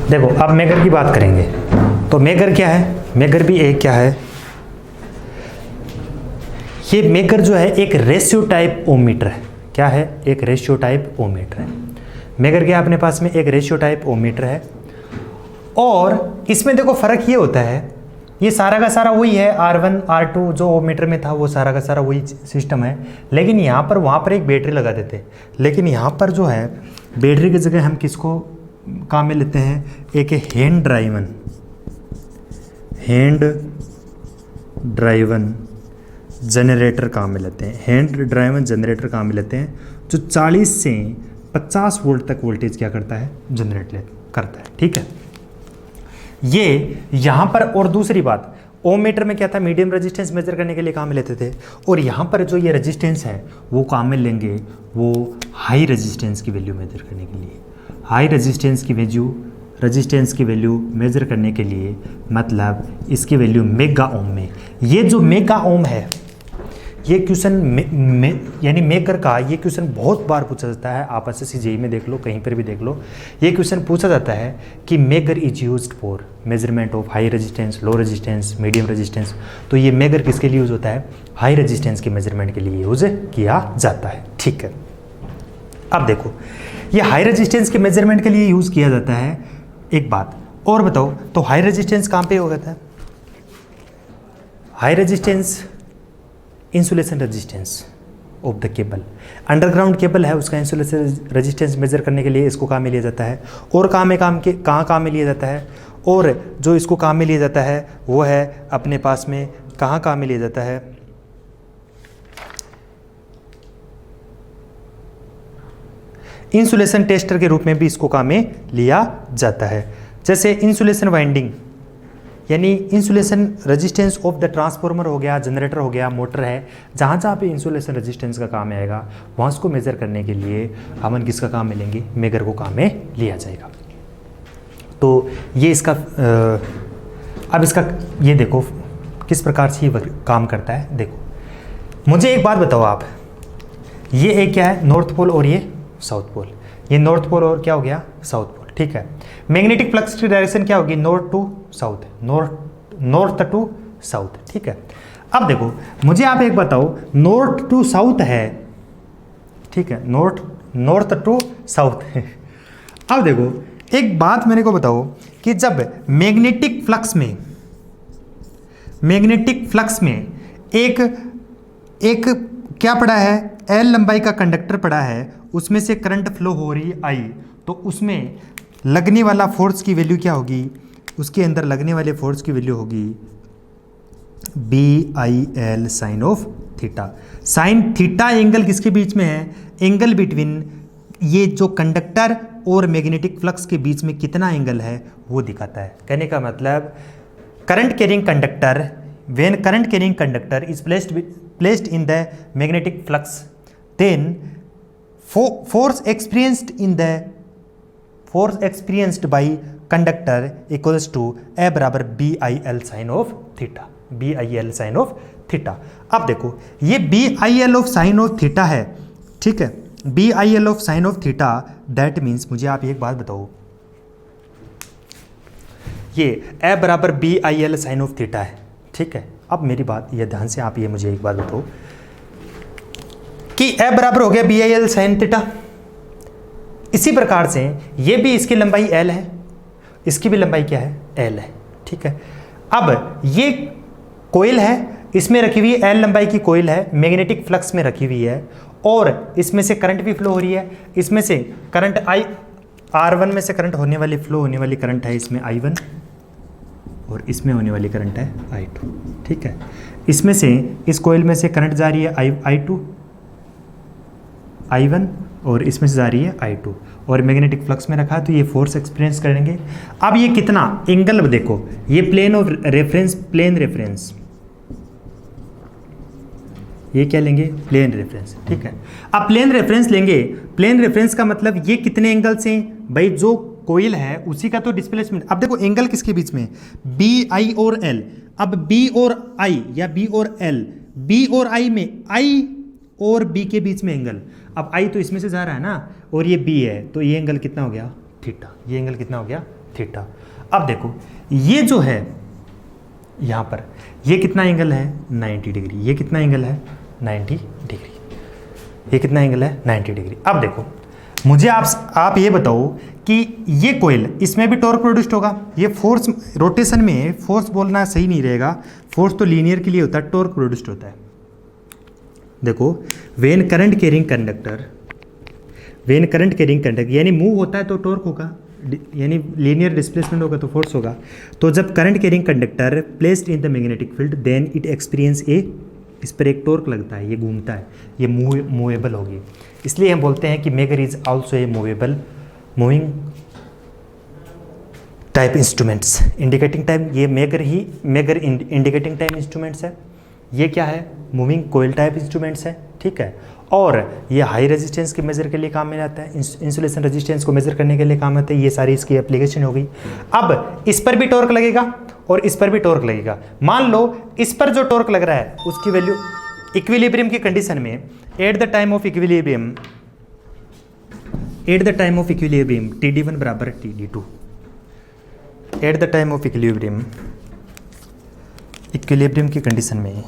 देखो अब मेगर की बात करेंगे तो मेगर क्या है, मेगर भी एक क्या है, ये मेगर जो है एक रेशियो टाइप ओमीटर है। क्या है, एक रेशियो टाइप ओमीटर है। मेगर क्या है अपने पास में, एक रेशियो टाइप ओमीटर है। और इसमें देखो फर्क ये होता है, ये सारा का सारा वही है, R1 R2 जो ओमीटर में था वो सारा का सारा वही सिस्टम है, लेकिन यहाँ पर वहाँ पर एक बैटरी लगा देते हैं। लेकिन यहाँ पर जो है बैटरी की जगह हम किसको काम में लेते हैं, एक हैंड ड्राइवन जनरेटर काम में लेते हैं। हैंड ड्राइवन जनरेटर काम में लेते हैं जो 40 से 50 वोल्ट तक वोल्टेज क्या करता है, जनरेट करता है। ठीक है, ये यहाँ पर। और दूसरी बात, ओमीटर में क्या था, मीडियम रेजिस्टेंस मेजर करने के लिए काम में लेते थे, और यहाँ पर जो ये रेजिस्टेंस है वो काम में लेंगे वो हाई रेजिस्टेंस की वैल्यू मेजर करने के लिए। हाई रेजिस्टेंस की वैल्यू मेजर करने के लिए, मतलब इसकी वैल्यू मेगा ओम में। ये जो मेगा ओम है, ये क्वेश्चन यानी मेकर का ये क्वेश्चन बहुत बार पूछा जाता है, आप एसएससी जेईई में देख लो, कहीं पर भी देख लो, ये क्वेश्चन पूछा जाता है कि megger is used for measurement of high resistance, low resistance, medium resistance. तो ये मेगर किसके लिए यूज होता है, हाई रेजिस्टेंस के मेजरमेंट के लिए यूज किया जाता है। ठीक है, अब देखो ये हाई रेजिस्टेंस के मेजरमेंट के लिए यूज किया जाता है। एक बात और बताओ, तो हाई रेजिस्टेंस कहाँ पे होता है, high resistance insulation resistance of the cable, underground cable है उसका इंसुलेशन रेजिस्टेंस मेजर करने के लिए इसको काम में लिया जाता है। और कहाँ काम में लिया जाता है, और जो इसको काम में लिया जाता है वो है अपने पास में कहाँ काम में लिया जाता है, इंसुलेशन टेस्टर के रूप में भी इसको काम में लिया जाता है। जैसे इंसुलेशन वाइंडिंग यानी insulation resistance of the transformer हो गया, जनरेटर हो गया, मोटर है, जहाँ जहाँ पे इंसुलेशन रेजिस्टेंस का काम आएगा वहाँ उसको मेजर करने के लिए हम किसका काम में लेंगे, मेगर को काम में लिया जाएगा। तो ये इसका अब इसका ये देखो किस प्रकार से ये काम करता है। देखो मुझे एक बात बताओ आप, ये एक क्या है, नॉर्थ पोल और ये साउथ पोल, ये नॉर्थ पोल और क्या हो गया, साउथ पोल। ठीक है, मैग्नेटिक फ्लक्स की डायरेक्शन क्या होगी, north to south, north to south. ठीक है, अब देखो मुझे आप एक बताओ, नॉर्थ टू साउथ है, ठीक है, नॉर्थ टू साउथ है। अब देखो एक बात मेरे को बताओ कि जब मैग्नेटिक फ्लक्स में एक क्या पड़ा है, L लंबाई का कंडक्टर पड़ा है, उसमें से करंट फ्लो हो रही है I, तो उसमें लगने वाला फोर्स की वैल्यू क्या होगी, उसके अंदर लगने वाले फोर्स की वैल्यू होगी BIL sine of theta. Sine theta angle किसके बीच में है, एंगल बिटवीन ये जो कंडक्टर और मैग्नेटिक फ्लक्स के बीच में कितना एंगल है वो दिखाता है। कहने का मतलब current carrying conductor, when current carrying conductor is placed in the magnetic flux, then force experienced by conductor equals to A बराबर BIL sine of theta, BIL sine of theta. अब देखो ये BIL of sine of theta है, ठीक है, BIL of sine of theta, that means मुझे आप एक बात बताओ, ये A बराबर BIL साइन ऑफ थीटा है। ठीक है, अब मेरी बात ये ध्यान से आप ये मुझे एक बात बताओ कि A बराबर हो गया BIL साइन थीटा, इसी प्रकार से ये भी, इसकी लंबाई L है, इसकी भी लंबाई क्या है, L है। ठीक है, अब ये कोयल है, इसमें रखी हुई L लंबाई की कोयल है, मैग्नेटिक फ्लक्स में रखी हुई है, और इसमें से करंट भी फ्लो हो रही है, इसमें से करंट R1 में से करंट होने वाली फ्लो होने वाली करंट है इसमें I1, और इसमें होने वाली करंट है I2। ठीक है, इसमें से इस कोयल में से करंट जा रही है I1, और इसमें से जा रही है I2, और मैग्नेटिक फ्लक्स में रखा है, तो ये फोर्स एक्सपीरियंस करेंगे। अब ये कितना एंगल देखो, ये plane of reference, plane reference, ये क्या लेंगे, प्लेन रेफरेंस। ठीक है, अब प्लेन रेफरेंस लेंगे, प्लेन रेफरेंस का मतलब ये कितने एंगल से, भाई जो कोयल है उसी का तो डिस्प्लेसमेंट। अब देखो एंगल किसके बीच में, BI और L। अब B और I या B और L, B और I में I और B के बीच में एंगल, अब I तो इसमें से जा रहा है ना, और ये B है, तो ये एंगल कितना हो गया, थीटा। ये एंगल कितना हो गया, थीटा। अब देखो ये जो है यहाँ पर ये कितना एंगल है 90 डिग्री, ये कितना एंगल है 90 डिग्री, ये कितना एंगल है 90 डिग्री। अब देखो मुझे आप ये बताओ कि ये कोयल इसमें भी टॉर्क प्रोड्यूस्ड होगा। ये फोर्स रोटेशन में फोर्स बोलना सही नहीं रहेगा, फोर्स तो लीनियर के लिए होता है, टॉर्क प्रोड्यूस्ड होता है। देखो वेन करंट कैरिंग कंडक्टर यानी मूव होता है तो टॉर्क होगा, यानी लीनियर डिस्प्लेसमेंट होगा तो फोर्स होगा। तो जब current carrying conductor placed in the magnetic field then it experience इस पर एक टॉर्क लगता है, ये घूमता है, ये मूवेबल होगी। इसलिए हम बोलते हैं कि megger is also a moving type instruments. Indicating time, ये मेगर इंडिकेटिंग टाइम इंस्ट्रूमेंट्स है। ये क्या है मूविंग कोयल टाइप इंस्ट्रूमेंट्स है, ठीक है। और ये हाई रेजिस्टेंस के मेजर के लिए काम में आता है, इंसुलेशन रेजिस्टेंस को मेजर करने के लिए काम आता है। ये सारी इसकी एप्लीकेशन हो गई। अब इस पर भी टॉर्क लगेगा और इस पर भी टॉर्क लगेगा। मान लो इस पर जो टॉर्क लग रहा है उसकी वैल्यू इक्विलिब्रियम की कंडीशन में at the time of equilibrium TD1 बराबर TD2। At the time of equilibrium की कंडीशन में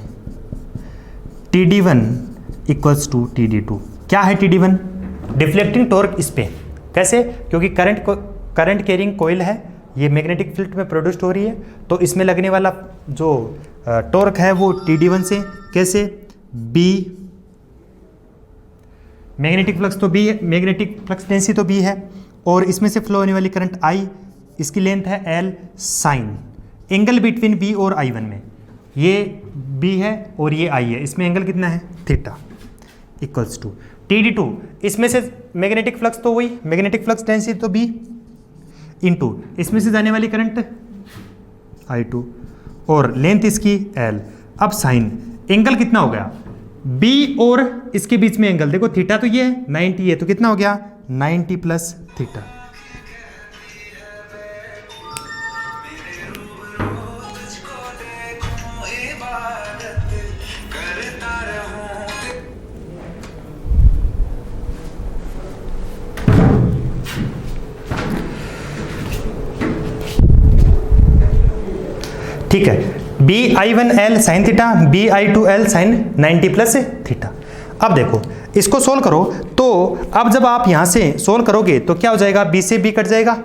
TD1 इक्वल्स टू TD2। क्या है TD1? डिफ्लेक्टिंग टॉर्क इस पे। कैसे? क्योंकि करंट कैरिंग कोयल है, ये मैग्नेटिक फील्ड में प्रोड्यूस्ड हो रही है, तो इसमें लगने वाला जो टॉर्क है वो TD1 से। कैसे? B मैग्नेटिक फ्लक्स तो B है, मैग्नेटिक फ्लक्स डेंसिटी तो B है, और इसमें से फ्लो होने वाली करंट I, इसकी लेंथ है L sign angle between B और I1 में, ये B है और ये I है, इसमें एंगल कितना है थीटा इक्वल्स टू TD2। इसमें से मैग्नेटिक फ्लक्स तो वही, मैग्नेटिक फ्लक्स डेंसिटी तो B इंटू इसमें से जाने वाली करंट I2 और लेंथ इसकी L। अब साइन एंगल कितना हो गया B और इसके बीच में एंगल देखो, थीटा तो ये है 90 है, तो कितना हो गया 90 प्लस थीटा। ठीक है, BI1L sine theta, BI2L sine 90 plus theta. अब देखो इसको सोल्व करो, तो अब जब आप यहां से सोल्व करोगे तो क्या हो जाएगा, B से B कट जाएगा,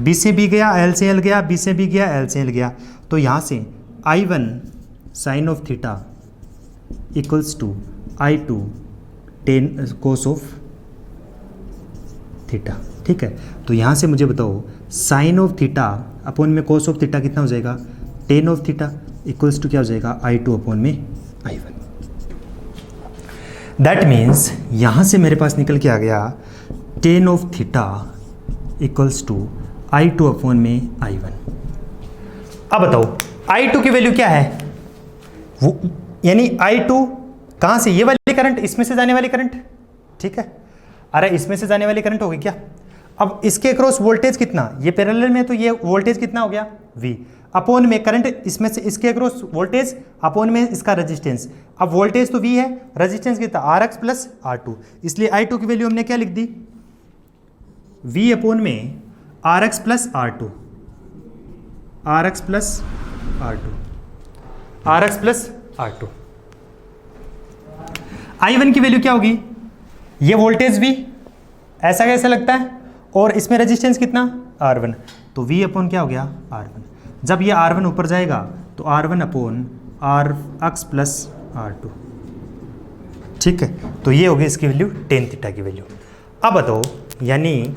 B से B गया, L से L गया, B से B गया, L से L गया, तो यहां से I1 sine of theta equals to I2 tan cos of theta. ठीक है, तो यहां से मुझे बताओ साइन ऑफ थीटा अपॉन में कोस ऑफ थीटा कितना हो जाएगा, tan of theta equals to क्या हो जाएगा I2 अपॉन में I1। दैट मीन्स यहाँ से मेरे पास निकल के आ गया tan of theta equals to I2 upon में I1। अब बताओ I2 की वैल्यू क्या है, वो यानी I2 कहाँ से, ये वाली करंट, इसमें से जाने वाली करंट, ठीक है, अरे इसमें से जाने वाली करंट होगी क्या। अब इसके क्रॉस वोल्टेज कितना, ये पैरेलल में, तो ये वोल्टेज कितना हो गया V अपॉन में करंट, इसमें से इसके क्रॉस वोल्टेज अपॉन में इसका रेजिस्टेंस। अब वोल्टेज तो V है, रेजिस्टेंस कितना RX प्लस R2, इसलिए I2 की वैल्यू हमने क्या लिख दी, V अपॉन में RX plus R2, RX plus R2, RX plus R2। I1 की वैल्यू क्या होगी, ये वोल्टेज V ऐसा कैसे लगता है, और इसमें रेजिस्टेंस कितना R1, तो V अपॉन क्या हो गया R1। जब ये R1 ऊपर जाएगा तो R1 upon RX plus R2। ठीक है, तो ये होगी इसकी वैल्यू टेन थीटा की वैल्यू। अब बताओ यानी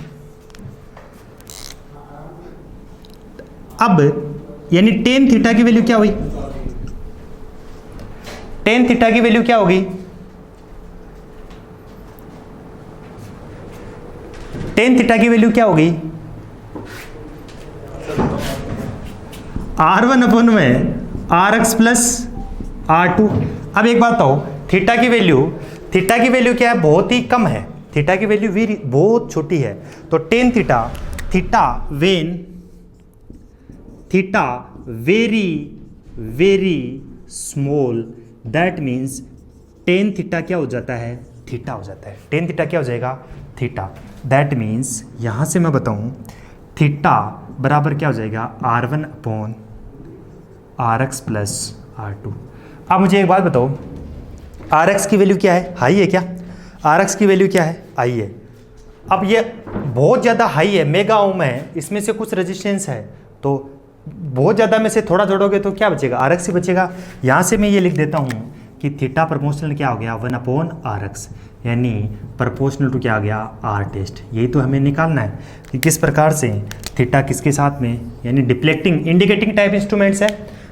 टेन थीटा की वैल्यू क्या हुई, टेन थीटा की वैल्यू क्या होगी, टेन थीटा की वैल्यू क्या होगी R1 अपॉन में RX प्लस R2। अब एक बात बताओ, थीटा की वैल्यू क्या है, बहुत ही कम है, थीटा की वैल्यू बहुत छोटी है, तो tan theta very small, that means tan theta क्या हो जाता है, थीटा हो जाता है, टेन थीटा क्या हो जाएगा थीटा। दैट मीन्स यहाँ से मैं बताऊँ थीटा बराबर क्या हो जाएगा R1 upon RX plus R2। अब मुझे एक बात बताओ, RX की वैल्यू क्या है, हाई है क्या? RX की वैल्यू क्या है, हाई है। अब ये बहुत ज़्यादा हाई है, मेगा ओम है, इसमें से कुछ रेजिस्टेंस है, तो बहुत ज़्यादा में से थोड़ा जोड़ोगे तो क्या बचेगा, RX ही बचेगा। यहाँ से मैं ये लिख देता हूँ कि थीटा प्रोपोर्शनल क्या हो गया, 1 अपॉन RX, यानी प्रोपोर्शनल टू क्या आ गया, R टेस्ट। यही तो हमें निकालना है कि किस प्रकार से थीटा किसके साथ में, यानी डिप्लेक्टिंग इंडिकेटिंग टाइप इंस्ट्रूमेंट्स है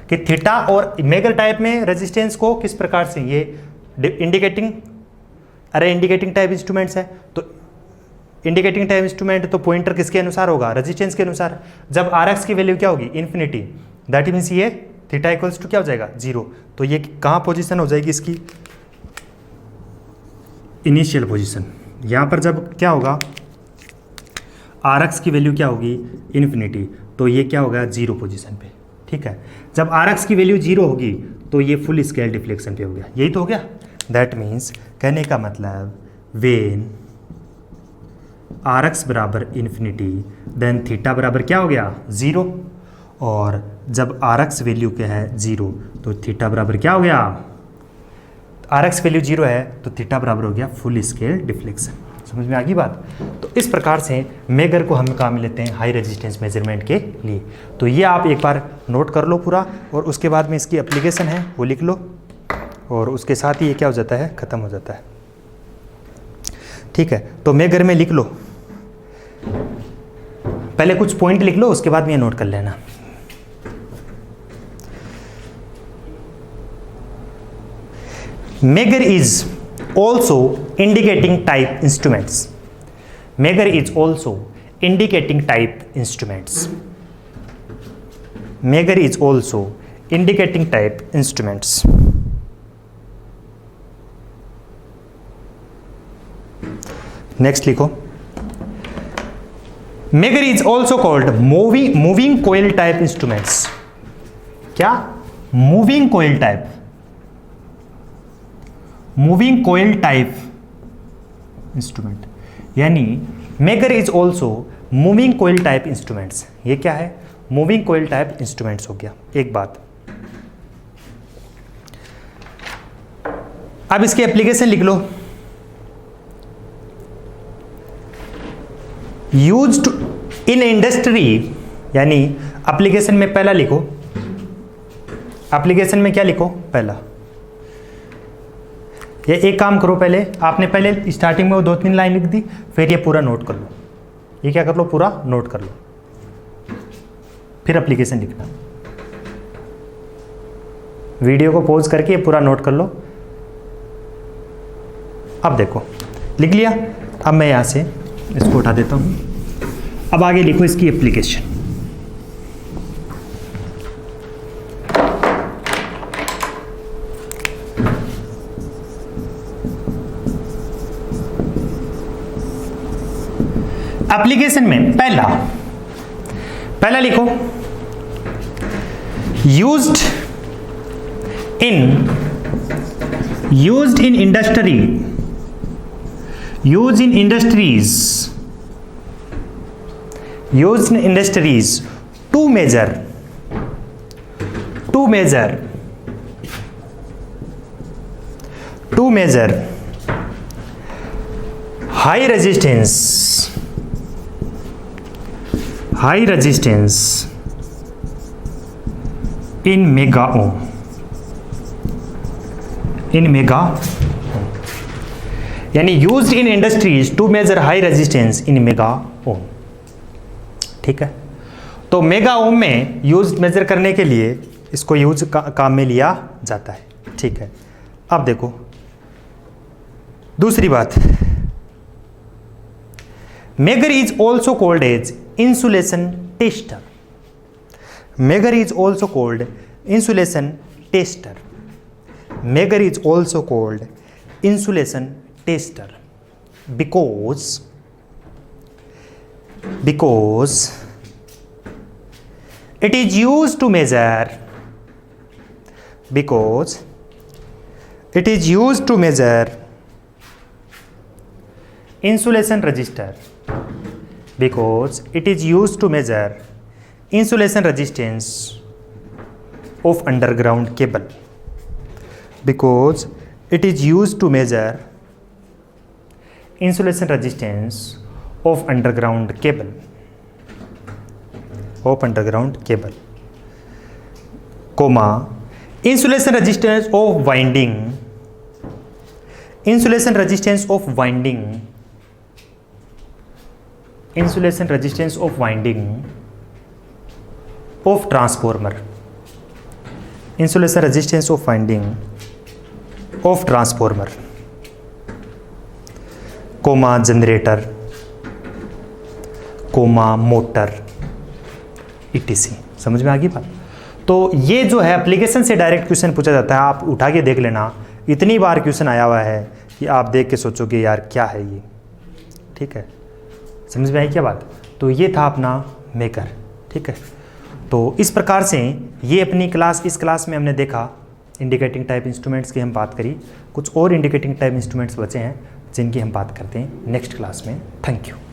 कि थीटा और मेगर टाइप में रेजिस्टेंस को किस प्रकार से ये इंडिकेटिंग टाइप इंस्ट्रूमेंट्स है। तो इंडिकेटिंग टाइप इंस्ट्रूमेंट तो पॉइंटर किसके अनुसार होगा, रेजिस्टेंस के अनुसार। जब RX की वैल्यू क्या होगी, इन्फिनिटी, दैट मीन्स ये थीटा इक्वल्स टू क्या हो जाएगा, 0। तो ये कहाँ पोजीशन हो जाएगी इसकी, इनिशियल पोजीशन। यहाँ पर जब क्या होगा, RX की वैल्यू क्या होगी, इन्फिनिटी, तो ये क्या होगा, 0 पोजीशन पे। ठीक है, जब RX की वैल्यू 0 होगी तो ये फुल स्केल डिफ्लेक्शन पे हो गया, यही तो हो गया। दैट मीन्स कहने का मतलब वेन RX बराबर इन्फिनिटी देन थीटा बराबर क्या हो गया, 0। और जब RX वैल्यू क्या है, 0, तो थीटा बराबर क्या हो गया, RX वैल्यू 0 है तो थीटा बराबर हो गया फुल स्केल डिफ्लेक्शन। समझ में आ गई बात। तो इस प्रकार से मेगर को हम काम में लेते हैं हाई रेजिस्टेंस मेजरमेंट के लिए। तो ये आप एक बार नोट कर लो पूरा, और उसके बाद में इसकी एप्लीकेशन है वो लिख लो, और उसके साथ ही ये क्या हो जाता है, ख़त्म हो जाता है। ठीक है, तो मेगर में लिख लो, पहले कुछ पॉइंट लिख लो, उसके बाद में ये नोट कर लेना। Megger is also indicating type instruments. Megar is also indicating type instruments. Megar is also indicating type instruments. Next लिखो, Megar is also called moving coil type instruments. क्या? Moving coil type इंस्ट्रूमेंट, यानी megger is also moving coil type instruments. ये क्या है, moving coil type instruments हो गया। एक बात, अब इसकी एप्लीकेशन लिख लो। यूज्ड इन इंडस्ट्री, यानी एप्लीकेशन में पहला लिखो, एप्लीकेशन में क्या लिखो, पहला। ये एक काम करो, पहले आपने पहले स्टार्टिंग में वो 2-3 लाइन लिख दी, फिर ये पूरा नोट कर लो। ये क्या कर लो, पूरा नोट कर लो, फिर एप्लीकेशन लिखना। वीडियो को पॉज करके ये पूरा नोट कर लो। अब देखो लिख लिया। अब मैं यहाँ से इसको उठा देता हूँ। अब आगे लिखो इसकी एप्लीकेशन। एप्लीकेशन में पहला लिखो, used in industries to measure high resistance in mega ohm, यानी used in industries to measure high resistance in mega ohm. ठीक है, तो मेगा ओम में यूज मेजर करने के लिए इसको यूज काम में लिया जाता है। ठीक है, अब देखो दूसरी बात, megger is also called as insulation tester. Megger is also called insulation tester. Megger is also called insulation tester because it is used to measure insulation resistor, because it is used to measure insulation resistance of underground cable because it is used to measure insulation resistance of underground cable comma insulation resistance of winding of transformer insulation resistance of winding of transformer comma generator comma motor etc। समझ में आ गई बात। तो ये जो है application से direct question पूछा जाता है, आप उठा के देख लेना, इतनी बार क्वेश्चन आया हुआ है कि आप देख के सोचोगे यार क्या है ये। ठीक है, समझ में आई क्या बात। तो ये था अपना मेकर। ठीक है, तो इस प्रकार से ये अपनी क्लास, इस क्लास में हमने देखा इंडिकेटिंग टाइप इंस्ट्रूमेंट्स की हम बात करी, कुछ और इंडिकेटिंग टाइप इंस्ट्रूमेंट्स बचे हैं जिनकी हम बात करते हैं नेक्स्ट क्लास में। Thank you.